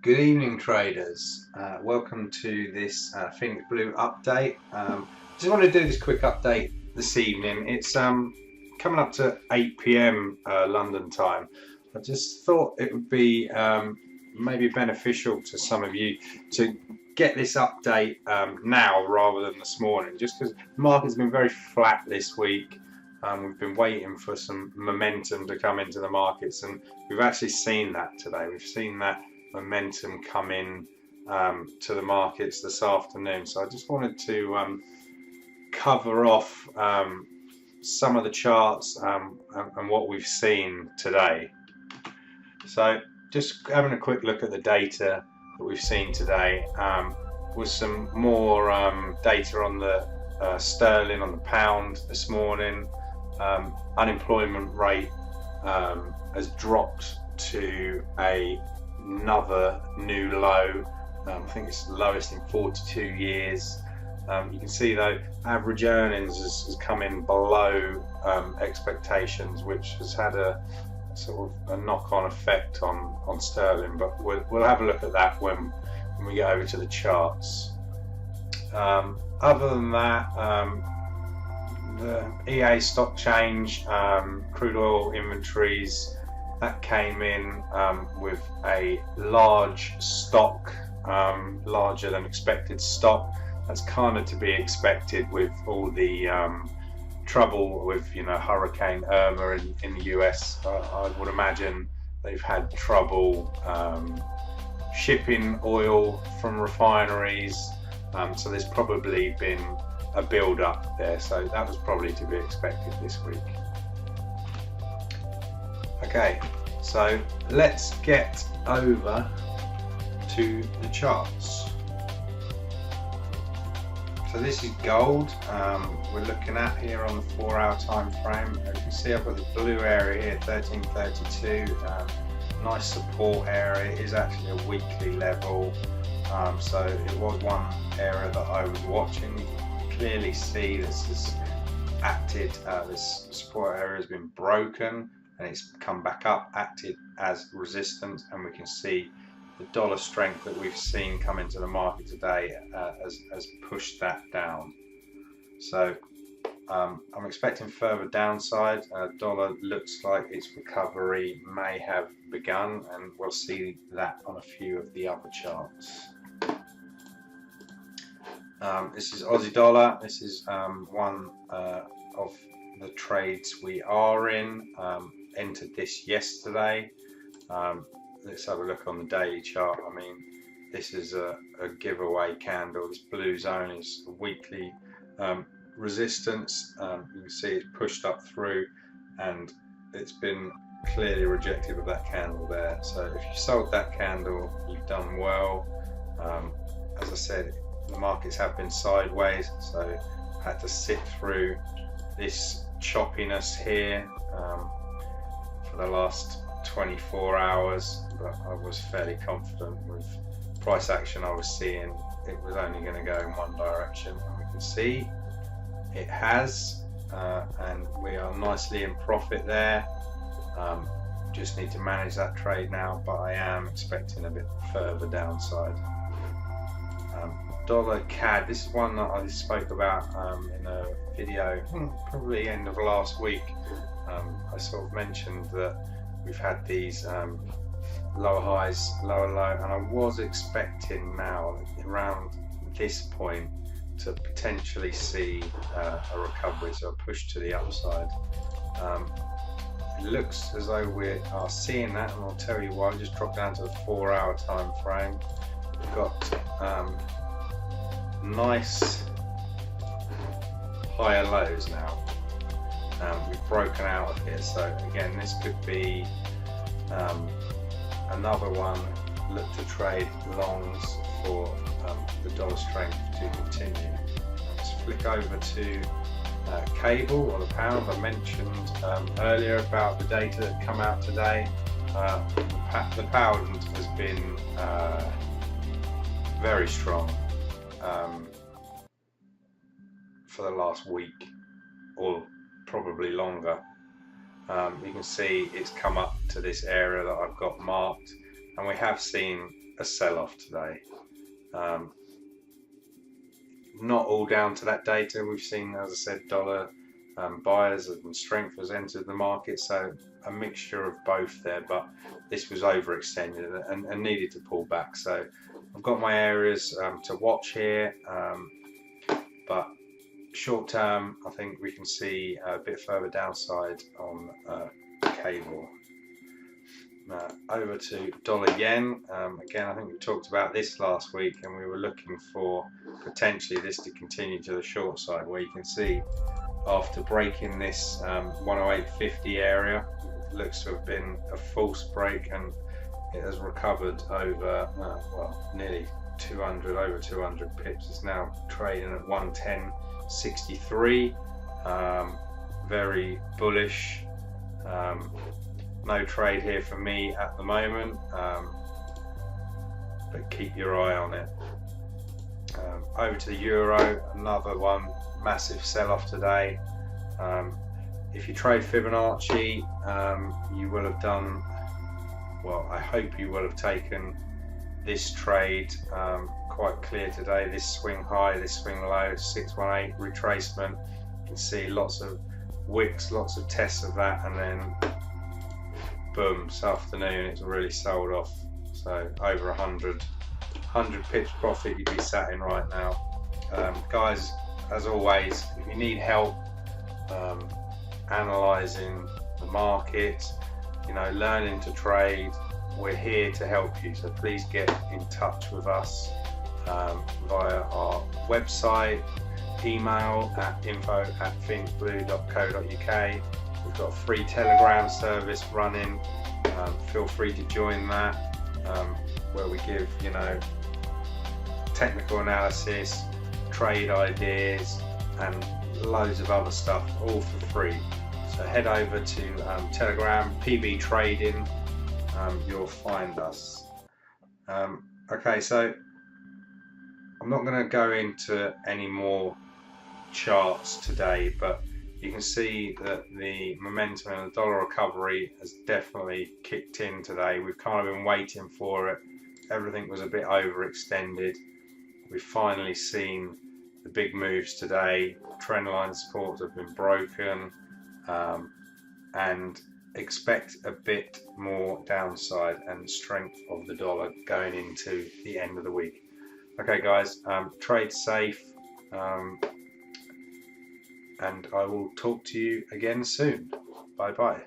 Good evening, traders. Welcome to this Phoenix Blue update. Just want to do this quick update this evening. It's coming up to 8 p.m. London time. I just thought it would be maybe beneficial to some of you to get this update now rather than this morning, just because the market's been very flat this week. We've been waiting for some momentum to come into the markets, and we've actually seen that today. We've seen that momentum come in to the markets this afternoon. So I just wanted to cover off some of the charts and what we've seen today. So just having a quick look at the data that we've seen today, with some more data on the sterling, on the pound this morning. Unemployment rate has dropped to another new low. I think it's the lowest in 42 years. You can see though average earnings has come in below expectations, which has had a sort of a knock-on effect on sterling, but we'll have a look at that when we get over to the charts. Other than that, the EA stock change, crude oil inventories, that came in with a large stock, larger than expected stock. That's kind of to be expected with all the trouble with Hurricane Irma in the US. I would imagine they've had trouble shipping oil from refineries, so there's probably been a build up there, so that was probably to be expected this week. Okay, so let's get over to the charts. So this is gold. We're looking at here on the 4-hour time frame. As you can see, I've got the blue area here, 1332. Nice support area. It is actually a weekly level, so it was one area that I was watching. You can clearly see this is acted. This support area has been broken, and it's come back up, acted as resistance, and we can see the dollar strength that we've seen come into the market today has pushed that down. So I'm expecting further downside. Dollar looks like its recovery may have begun, and we'll see that on a few of the other charts. This is Aussie dollar. This is one of the trades we are in. Entered this yesterday. Let's have a look on the daily chart. I mean, this is a giveaway candle. This blue zone is a weekly resistance. You can see it's pushed up through, and it's been clearly rejected with that candle there. So if you sold that candle, you've done well. As I said, the markets have been sideways, so I had to sit through this choppiness here for the last 24 hours, but I was fairly confident with price action I was seeing it was only going to go in one direction, and we can see it has, and we are nicely in profit there. Just need to manage that trade now, but I am expecting a bit further downside. Dollar CAD, this is one that I spoke about in a video probably end of last week. I sort of mentioned that we've had these lower highs, lower low, and I was expecting now around this point to potentially see a recovery, so a push to the upside. It looks as though we are seeing that, and I'll tell you why. I just dropped down to the 4-hour time frame. We've got nice higher lows now. We've broken out of here, so again this could be another one. Look to trade longs for the dollar strength to continue. Let's flick over to cable or the pound. I mentioned earlier about the data that come out today. The pound has been very strong for the last week, or probably longer. You can see it's come up to this area that I've got marked, and we have seen a sell-off today. Not all down to that data. We've seen, as I said, dollar buyers and strength has entered the market, so a mixture of both there, but this was overextended and needed to pull back. So I've got my areas to watch here, but short term I think we can see a bit further downside on cable. Now over to dollar yen. Again, I think we talked about this last week, and we were looking for potentially this to continue to the short side, where you can see after breaking this 108.50 area, it looks to have been a false break, and it has recovered over well, nearly 200, over 200 pips. It's now trading at 110.63. Very bullish. No trade here for me at the moment, but keep your eye on it. Over to the euro, another one, massive sell-off today. If you trade Fibonacci, you will have done, well, I hope you will have taken this trade quite clear today. This swing high, this swing low, 618 retracement. You can see lots of wicks, lots of tests of that, and then boom, this afternoon it's really sold off. So over 100 pips profit you'd be sat in right now. Guys, as always, if you need help analysing the market, you know, learning to trade, we're here to help you. So please get in touch with us via our website, email at info@thinkblue.co.uk. We've got a free Telegram service running. Feel free to join that, where we give, you know, technical analysis, trade ideas, and loads of other stuff, all for free. So head over to Telegram, PB Trading. You'll find us. Okay, so I'm not going to go into any more charts today, but you can see that the momentum and the dollar recovery has definitely kicked in today. We've kind of been waiting for it. Everything was a bit overextended. We've finally seen the big moves today. Trendline supports have been broken, and expect a bit more downside and strength of the dollar going into the end of the week. Okay guys, trade safe, and I will talk to you again soon. Bye bye.